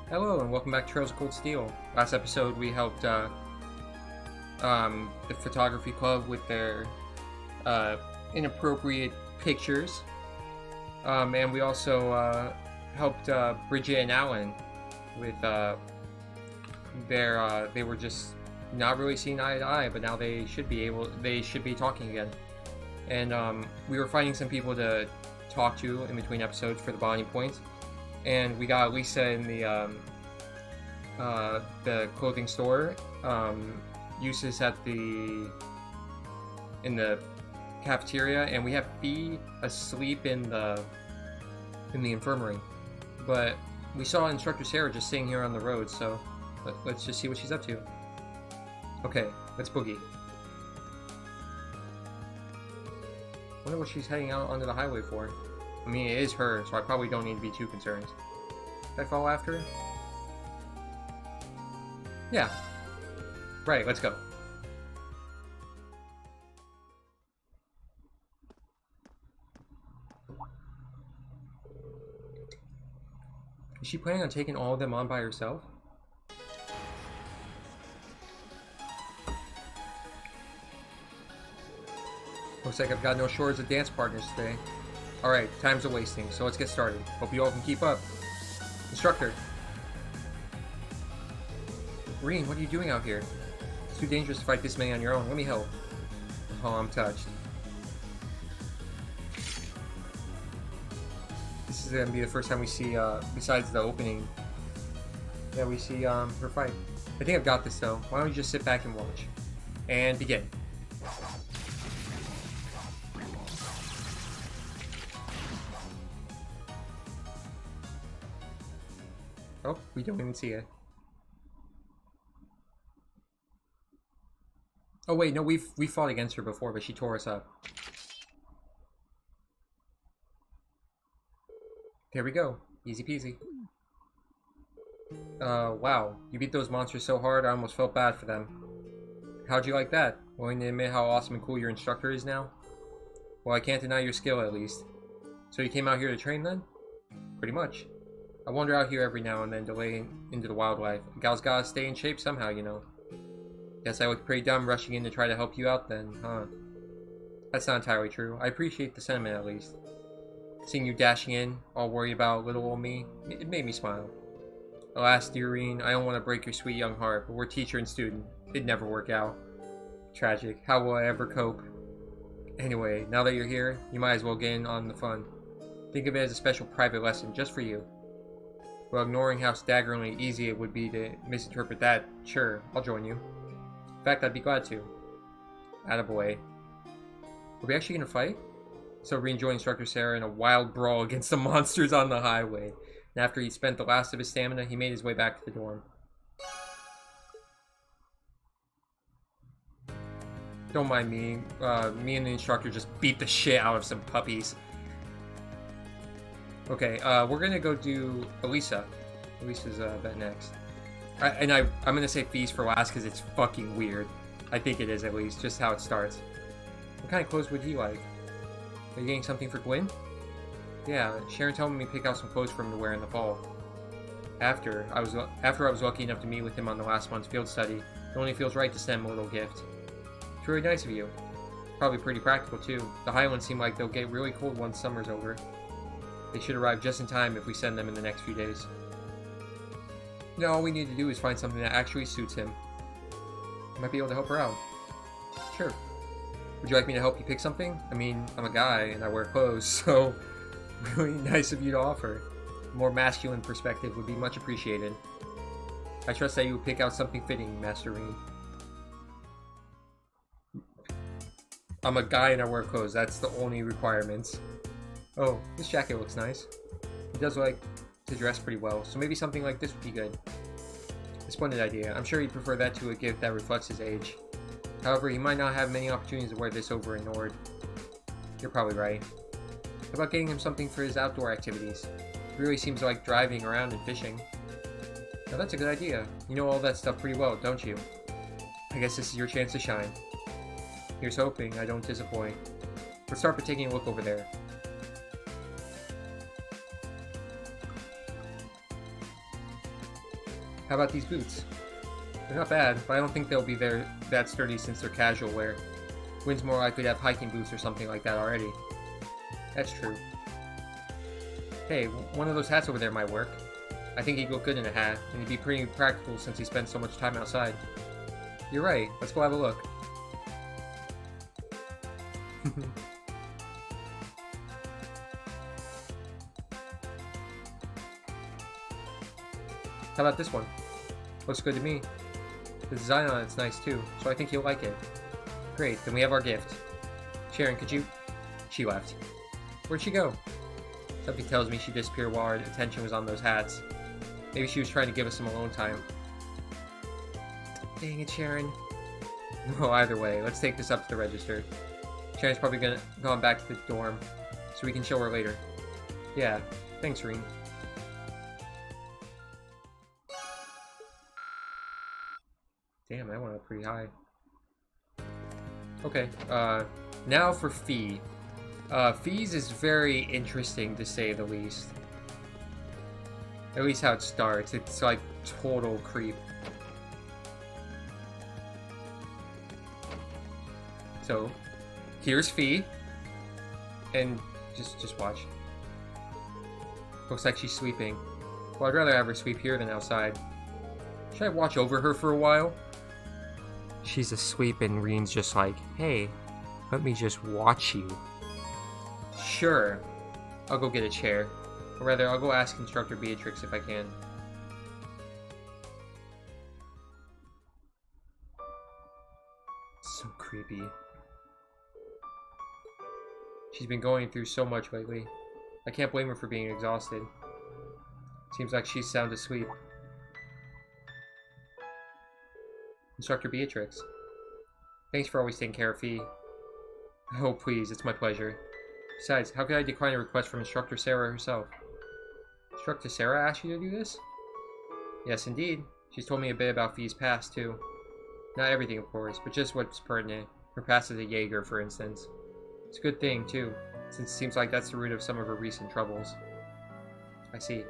Hello and welcome back to Trails of Cold Steel. Last episode we helped the photography club with their inappropriate pictures, and we also helped Bridget and Alan with they were just not really seeing eye to eye, but now they should be talking again. And we were finding some people to talk to in between episodes for the bonding points. And we got Lisa in the clothing store. Eustace at in the cafeteria, and we have Fee asleep in the infirmary. But we saw Instructor Sarah just sitting here on the road, so let's just see what she's up to. Okay, let's boogie. Wonder what she's heading out onto the highway for. I mean, it is her, so I probably don't need to be too concerned. Did I follow after her? Yeah. Right, let's go. Is she planning on taking all of them on by herself? Looks like I've got no shortage of dance partners today. Alright, time's a wasting, so let's get started. Hope you all can keep up. Instructor. Rean, what are you doing out here? It's too dangerous to fight this many on your own. Let me help. Oh, I'm touched. This is gonna be the first time we see, besides the opening, that we see, her fight. I think I've got this, though. Why don't you just sit back and watch? And begin. Oh, we don't even see it. Oh wait, no, we fought against her before, but she tore us up. Here we go. Easy peasy. Wow. You beat those monsters so hard, I almost felt bad for them. How'd you like that? Willing to admit how awesome and cool your instructor is now? Well, I can't deny your skill, at least. So you came out here to train, then? Pretty much. I wander out here every now and then, delaying into the wildlife. A gal's gotta stay in shape somehow, you know. Guess I look pretty dumb rushing in to try to help you out then, huh? That's not entirely true. I appreciate the sentiment, at least. Seeing you dashing in, all worried about little old me, it made me smile. Alas, dear Rean, I don't want to break your sweet young heart, but we're teacher and student. It'd never work out. Tragic. How will I ever cope? Anyway, now that you're here, you might as well get in on the fun. Think of it as a special private lesson, just for you. Well, ignoring how staggeringly easy it would be to misinterpret that, sure, I'll join you. In fact, I'd be glad to. Attaboy. Are we actually gonna fight? So Rean joined Instructor Sarah in a wild brawl against the monsters on the highway. And after he spent the last of his stamina, he made his way back to the dorm. Don't mind me. Me and the instructor just beat the shit out of some puppies. Okay, we're gonna go do Elisa. Elisa's bet next. I'm gonna say Feast for last because it's fucking weird. I think it is, at least, just how it starts. What kind of clothes would he like? Are you getting something for Gwen? Yeah, Sharon told me to pick out some clothes for him to wear in the fall. After I was lucky enough to meet with him on the last month's field study, it only feels right to send him a little gift. It's really nice of you. Probably pretty practical too. The Highlands seem like they'll get really cold once summer's over. They should arrive just in time if we send them in the next few days. Now all we need to do is find something that actually suits him. I might be able to help her out. Sure. Would you like me to help you pick something? I mean, I'm a guy and I wear clothes, so really nice of you to offer. A more masculine perspective would be much appreciated. I trust that you will pick out something fitting, Master Rean. I'm a guy and I wear clothes. That's the only requirements. Oh, this jacket looks nice. He does like to dress pretty well, so maybe something like this would be good. A splendid idea. I'm sure he'd prefer that to a gift that reflects his age. However, he might not have many opportunities to wear this over in Nord. You're probably right. How about getting him something for his outdoor activities? He really seems to like driving around and fishing. Now that's a good idea. You know all that stuff pretty well, don't you? I guess this is your chance to shine. Here's hoping I don't disappoint. Let's start by taking a look over there. How about these boots? They're not bad, but I don't think they'll be that sturdy since they're casual wear. Wynn's more likely to have hiking boots or something like that already. That's true. Hey, one of those hats over there might work. I think he'd look good in a hat, and he'd be pretty practical since he spends so much time outside. You're right, let's go have a look. How about this one? Looks good to me. The design on it's nice too, so I think you'll like it. Great, then we have our gift. Sharon, could you... She left. Where'd she go? Something tells me she disappeared while our attention was on those hats. Maybe she was trying to give us some alone time. Dang it, Sharon. Well, either way, let's take this up to the register. Sharon's probably gone back to the dorm, so we can show her later. Yeah, thanks, Rean. Damn, that went up pretty high. Okay, now for Fee. Fee's is very interesting, to say the least. At least how it starts. It's like total creep. So, here's Fee. And just watch. Looks like she's sleeping. Well, I'd rather have her sleep here than outside. Should I watch over her for a while? She's asleep and Rean's just like, hey, let me just watch you. Sure. I'll go get a chair. Or rather, I'll go ask Instructor Beatrix if I can. So creepy. She's been going through so much lately. I can't blame her for being exhausted. Seems like she's sound asleep. Instructor Beatrix. Thanks for always taking care of Fee. Oh, please, it's my pleasure. Besides, how could I decline a request from Instructor Sarah herself? Instructor Sarah asked you to do this? Yes, indeed. She's told me a bit about Fee's past, too. Not everything, of course, but just what's pertinent. Her past as a Jaeger, for instance. It's a good thing, too, since it seems like that's the root of some of her recent troubles. I see.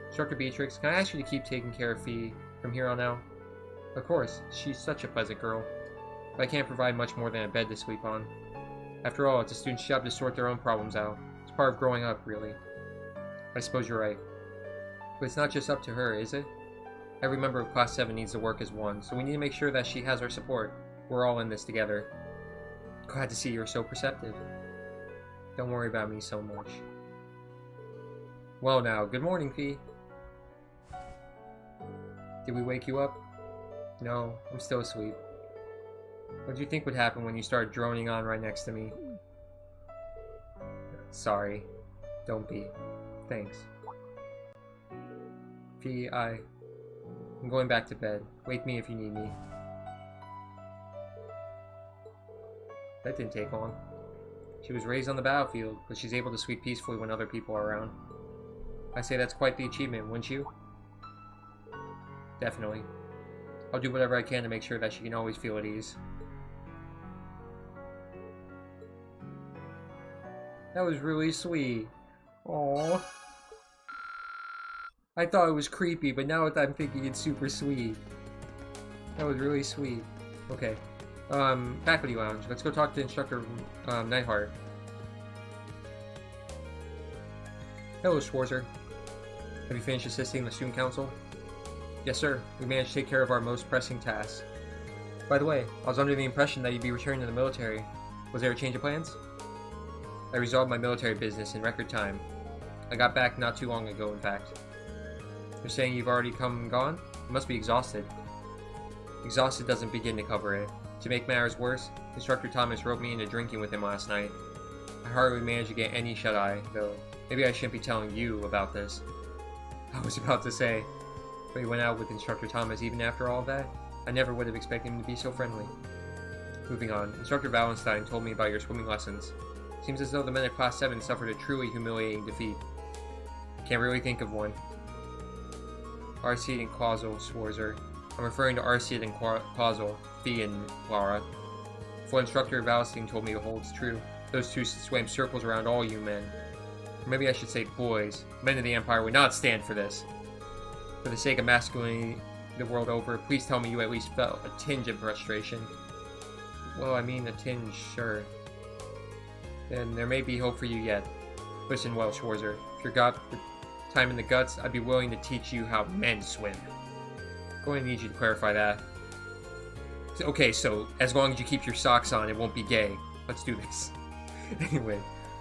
Instructor Beatrix, can I ask you to keep taking care of Fee from here on out? Of course, she's such a pleasant girl. But I can't provide much more than a bed to sleep on. After all, it's a student's job to sort their own problems out. It's part of growing up, really. I suppose you're right. But it's not just up to her, is it? Every member of Class 7 needs to work as one, so we need to make sure that she has our support. We're all in this together. Glad to see you're so perceptive. Don't worry about me so much. Well now, good morning, Fee. Did we wake you up? No, I'm still asleep. What do you think would happen when you started droning on right next to me? Sorry. Don't be. Thanks. Fee, I'm going back to bed. Wake me if you need me. That didn't take long. She was raised on the battlefield, but she's able to sleep peacefully when other people are around. I say that's quite the achievement, wouldn't you? Definitely. I'll do whatever I can to make sure that she can always feel at ease. That was really sweet. Aww. I thought it was creepy, but now I'm thinking it's super sweet. That was really sweet. Okay. Faculty Lounge. Let's go talk to Instructor Neidhart. Hello, Schwarzer. Have you finished assisting the Student Council? Yes, sir. We managed to take care of our most pressing tasks. By the way, I was under the impression that you'd be returning to the military. Was there a change of plans? I resolved my military business in record time. I got back not too long ago, in fact. You're saying you've already come and gone? You must be exhausted. Exhausted doesn't begin to cover it. To make matters worse, Instructor Thomas roped me into drinking with him last night. I hardly managed to get any shut-eye, though. Maybe I shouldn't be telling you about this. I was about to say, but he went out with Instructor Thomas even after all that? I never would have expected him to be so friendly. Moving on, Instructor Wallenstein told me about your swimming lessons. Seems as though the men of Class 7 suffered a truly humiliating defeat. Can't really think of one. Arcid and Quazzle, Schwarzer. I'm referring to Arcid and Quazzle, Fee and Lara. What Instructor Wallenstein told me holds true. Those two swam circles around all you men. Or maybe I should say boys. Men of the Empire would not stand for this. For the sake of masculinity the world over, please tell me you at least felt a tinge of frustration. Well, I mean a tinge, sure. Then there may be hope for you yet. Listen well, Schwarzer. If you got the time in the guts, I'd be willing to teach you how men swim. I'm going to need you to clarify that. Okay, so as long as you keep your socks on, it won't be gay. Let's do this. Anyway,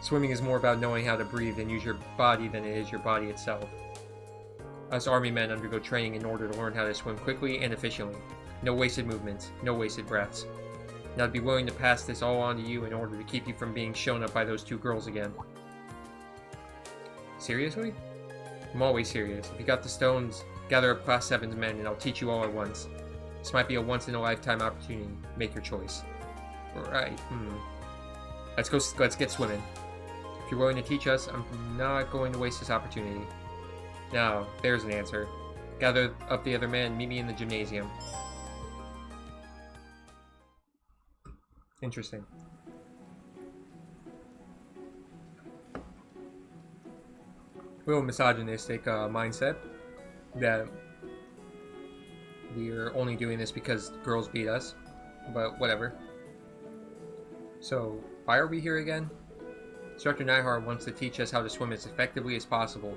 swimming is more about knowing how to breathe and use your body than it is your body itself. Us army men undergo training in order to learn how to swim quickly and efficiently. No wasted movements, no wasted breaths. And I'd be willing to pass this all on to you in order to keep you from being shown up by those two girls again. Seriously? I'm always serious. If you got the stones, gather up Class 7's men and I'll teach you all at once. This might be a once-in-a-lifetime opportunity. Make your choice. Right, Let's get swimming. If you're willing to teach us, I'm not going to waste this opportunity. Now, there's an answer. Gather up the other men and meet me in the gymnasium. Interesting. Real misogynistic mindset that we're only doing this because girls beat us, but whatever. So, why are we here again? Instructor Nyhart wants to teach us how to swim as effectively as possible.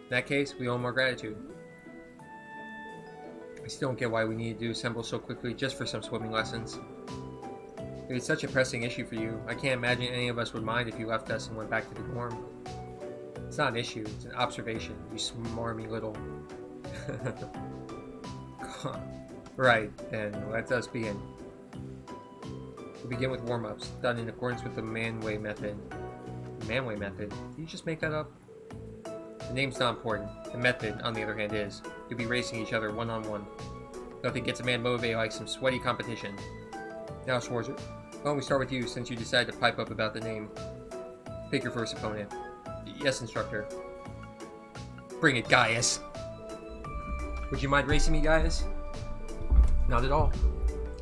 In that case, we owe him our gratitude. I still don't get why we needed to assemble so quickly just for some swimming lessons. If it's such a pressing issue for you, I can't imagine any of us would mind if you left us and went back to the dorm. It's not an issue, it's an observation, you smarmy little... Right, then let us begin. We'll begin with warm-ups, done in accordance with the Manway method. The Manway method? Did you just make that up? The name's not important. The method, on the other hand, is. You'll be racing each other one-on-one. Nothing gets a man motivated like some sweaty competition. Now, Schwarzer, why don't we start with you, since you decided to pipe up about the name. Pick your first opponent. Yes, instructor. Bring it, Gaius. Would you mind racing me, Gaius? Not at all.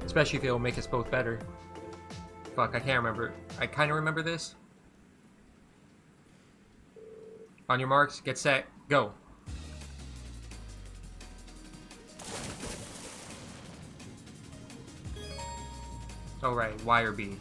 Especially if it'll make us both better. Fuck, I can't remember. I kind of remember this. On your marks, get set, go. Alright, Y or B?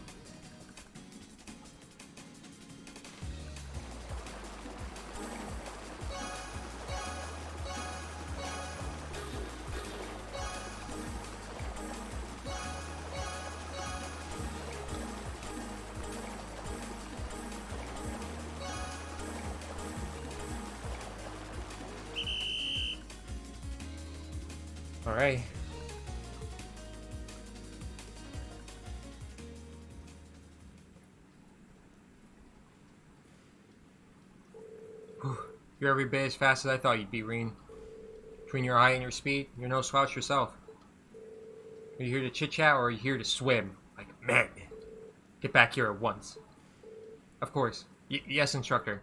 Alright. You're every bit as fast as I thought you'd be, Rean. Between your height and your speed, you're no slouch yourself. Are you here to chit-chat or are you here to swim? Like men. Get back here at once. Of course. Yes, instructor.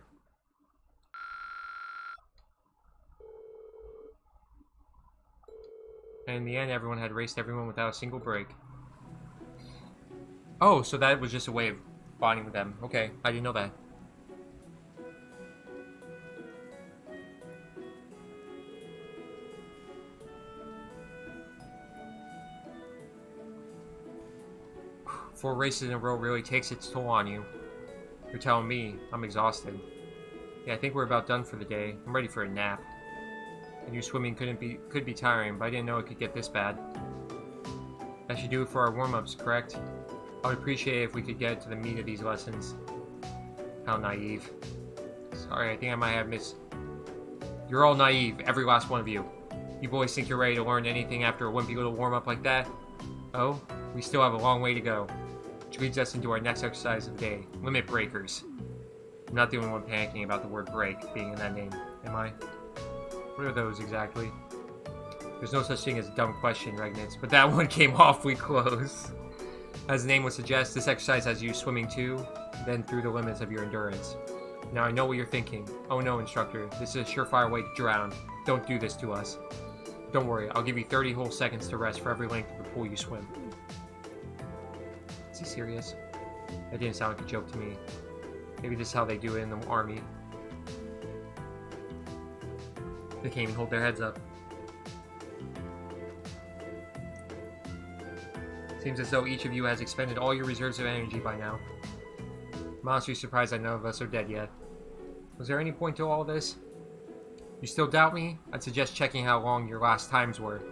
And in the end, everyone had raced everyone without a single break. Oh, so that was just a way of bonding with them. Okay, I didn't know that. Four races in a row really takes its toll on you. You're telling me I'm exhausted. Yeah, I think we're about done for the day. I'm ready for a nap. I knew swimming could be tiring, but I didn't know it could get this bad. That should do it for our warm-ups, correct? I would appreciate it if we could get to the meat of these lessons. How naive. Sorry, I think I might have missed... You're all naive, every last one of you. You boys think you're ready to learn anything after a wimpy little warm-up like that? Oh? We still have a long way to go. Which leads us into our next exercise of the day, limit breakers. I'm not the only one panicking about the word break being in that name, am I? What are those exactly? There's no such thing as a dumb question, Regnitz, but that one came awfully close. As the name would suggest, this exercise has you swimming to, then through the limits of your endurance. Now I know what you're thinking. Oh no, instructor, this is a surefire way to drown. Don't do this to us. Don't worry, I'll give you 30 whole seconds to rest for every length of the pool you swim. Is he serious? That didn't sound like a joke to me. Maybe this is how they do it in the army. They can't even hold their heads up. Seems as though each of you has expended all your reserves of energy by now. I'm honestly surprised that none of us are dead yet. Was there any point to all this? You still doubt me? I'd suggest checking how long your last times were.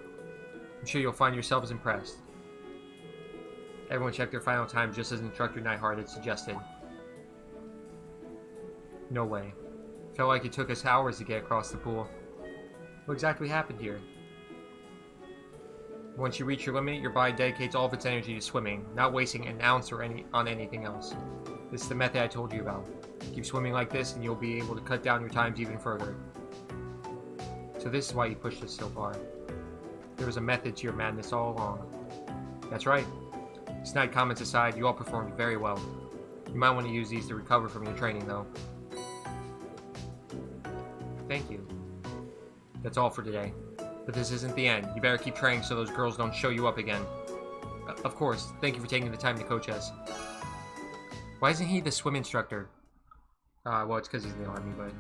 I'm sure you'll find yourselves impressed. Everyone checked their final time just as Instructor Nightheart had suggested. No way. Felt like it took us hours to get across the pool. What exactly happened here? Once you reach your limit, your body dedicates all of its energy to swimming, not wasting an ounce on anything else. This is the method I told you about. Keep swimming like this and you'll be able to cut down your times even further. So this is why you pushed us so far. There was a method to your madness all along. That's right. Snide comments aside, you all performed very well. You might want to use these to recover from your training, though. Thank you. That's all for today. But this isn't the end. You better keep training so those girls don't show you up again. Of course, thank you for taking the time to coach us. Why isn't he the swim instructor? Well, it's because he's in the army, but...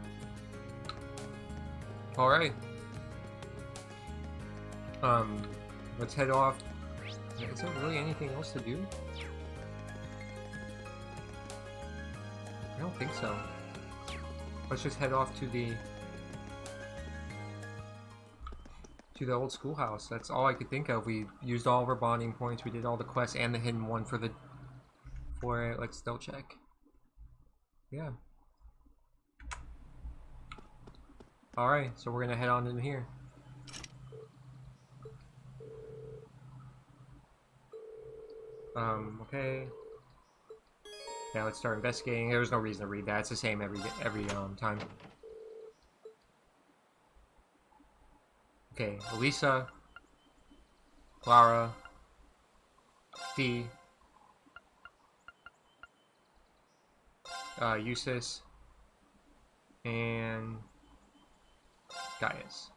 Alright. Let's head off. Is there really anything else to do? I don't think so. Let's just head off to the old schoolhouse. That's all I could think of. We used all of our bonding points. We did all the quests and the hidden one for it. Let's double check. Yeah. Alright, so we're gonna head on in here. Okay. Yeah, let's start investigating. There's no reason to read that. It's the same every time. Okay, Elisa, Clara, Fee, Eustace, and Gaius.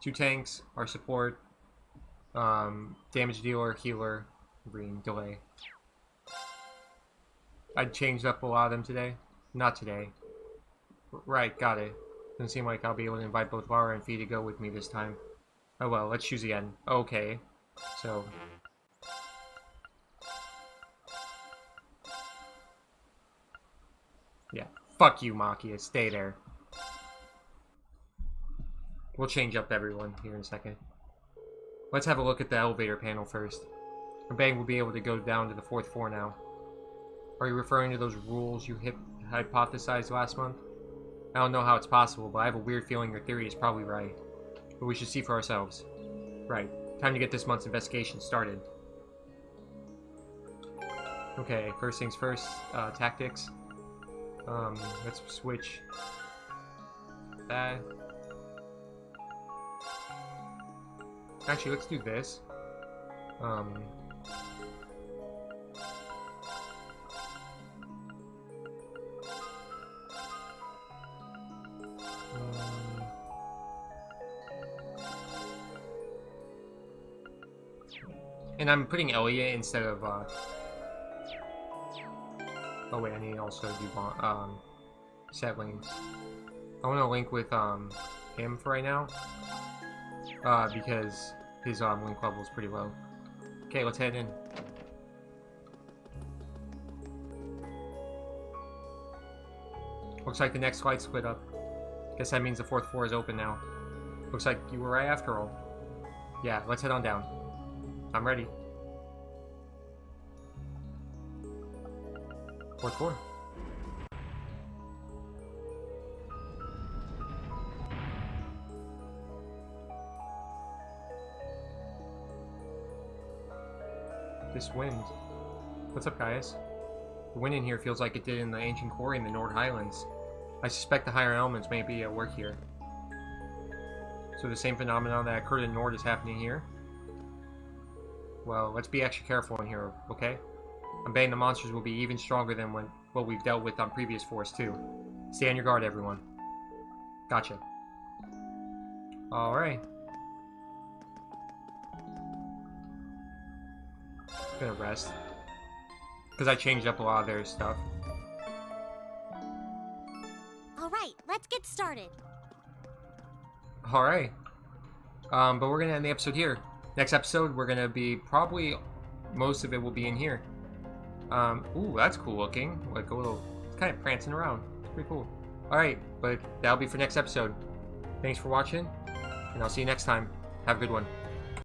2 tanks, our support, damage dealer, healer, Rean, delay. I changed up a lot of them today. Not today. Right, got it. Doesn't seem like I'll be able to invite both Lara and Fee to go with me this time. Oh well, let's choose again. Okay. So... yeah. Fuck you, Makia. Stay there. We'll change up everyone here in a second. Let's have a look at the elevator panel first. Bang will be able to go down to the 4th floor now. Are you referring to those rules you hypothesized last month? I don't know how it's possible, but I have a weird feeling your theory is probably right. But we should see for ourselves. Right. Time to get this month's investigation started. Okay, first things first, tactics. Let's switch that. Actually, let's do this. And I'm putting Elliot instead of, oh wait, I need to also do, set links. I want to link with, him for right now. Because his, link level is pretty low. Okay, let's head in. Looks like the next flight split up. Guess that means the 4th floor is open now. Looks like you were right after all. Yeah, let's head on down. I'm ready. 4th floor. This wind. What's up, guys? The wind in here feels like it did in the ancient quarry in the Nord Highlands. I suspect the higher elements may be at work here. So the same phenomenon that occurred in Nord is happening here? Well, let's be extra careful in here, okay? I'm betting the monsters will be even stronger than what we've dealt with on previous fours, too. Stay on your guard, everyone. Gotcha. Alright. Gonna rest. Because I changed up a lot of their stuff. Alright, let's get started. Alright. But we're gonna end the episode here. Next episode, we're gonna be probably most of it will be in here. Ooh, that's cool looking. Like a little, it's kind of prancing around. It's pretty cool. Alright, but that'll be for next episode. Thanks for watching, and I'll see you next time. Have a good one.